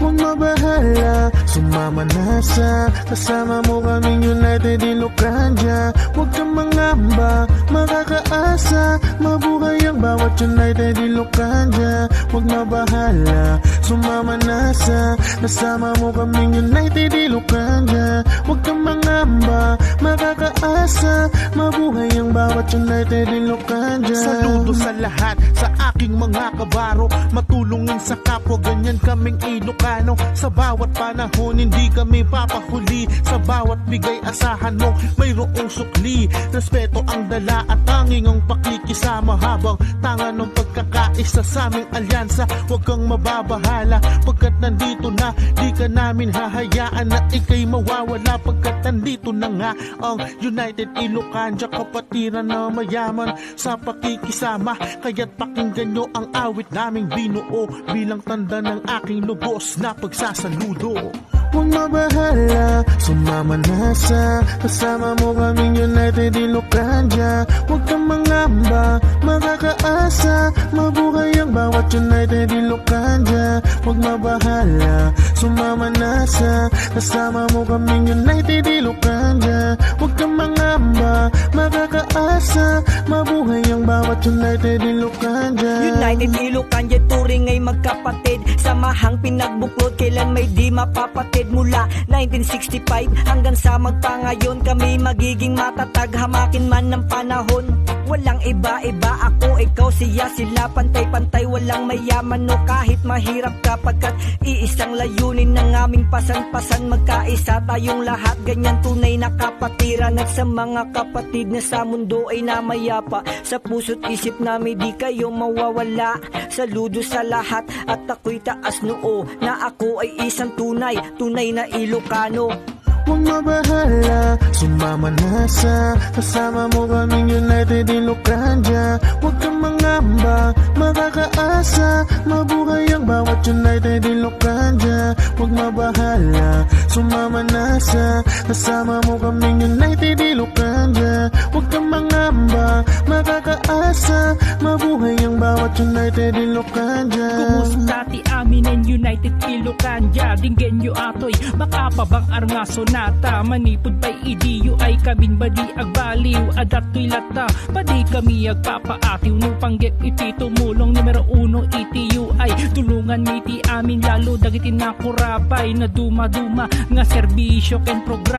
Huwag mabahala, sumama na sa kasama mo kaming United Ilocania. Huwag kang mangamba, makakaasa, mabuhay ang bawat United Ilocania. Huwag mabahala, sumama na sa kasama mo kaming United Ilocania. Huwag kang mangamba, makakaasa, mabuhay ang bawat United Ilocania. Saludo sa lahat, sa aking mga kabaro, matulungin sa kapwa, ganyan kaming Ilocano. Sa bawat panahon, hindi kami papahuli. Sa bawat bigay, asahan mo mayroong sukli. Respeto ang dala at tanging ang pakikisama, habang tanga ng pagkakaisa sa aming alyansa. Huwag kang mababahala, pagkat nandito na, di ka namin hahayaan na ikay mawawala. Pagkat nandito na nga ang United Ilocania, kapatiran na mayaman sa pakikisama. Kaya't pakinggan nyo ang awit naming binuo, bilang tanda ng aking lubos na pagsasaludo. Huwag mabahala, sumama na sa kasama mo kaming United Ilocania. Huwag kang mangamba, makakaasa, mabuhay ang bawat United Ilocania. Huwag mabahala, sumama na sa kasama mo kaming United Ilocania. Huwag kang mangamba, makakaasa, mabuhay ang bawat United Ilocania. United Ilocania, turing ay magkapatid, samahang pinagbuklod, kailan may di mapapatid. Mula 1965 hanggang sa magpangayon, kami magiging matatag, hamakin man ng panahon. Walang iba-iba, ako, ikaw, siya, sila, pantay-pantay, walang mayaman o kahit mahirap, kapagkat iisang layunin ng aming pasan-pasan. Magkaisa tayong lahat, ganyan tunay na kapatiran. At sa mga kapatid na sa mundo ay namayapa, sa puso't isip namin di kayo mawawala. Saludo sa lahat at ako'y taas noo, na ako ay isang tunay na Ilocano. Huwag mabahala, sumama na sa kasama mo kaming United Ilocania. Huwag kang mangamba, makakaasa, mabuhay ang bawat United Ilocania. Huwag mabahala, sumama na sa kasama mo kaming United Ilocania. Huwag kang mangamba, makakaasa, mabuhay ang bawat United Ilocania. Kumusta ti amin ang United Ilocania? Dinggen nyo atoy, makapabang arngaso nata. Manipod pa'y idiyo ay kaming badi agbaliw. Adato'y lata, padi kami agpapaatiw. Nung panggep iti tumulong, numero 1 itiyo ay tulungan miti amin, lalo dagitin na kurapay na duma-duma nga serbisyo ken program.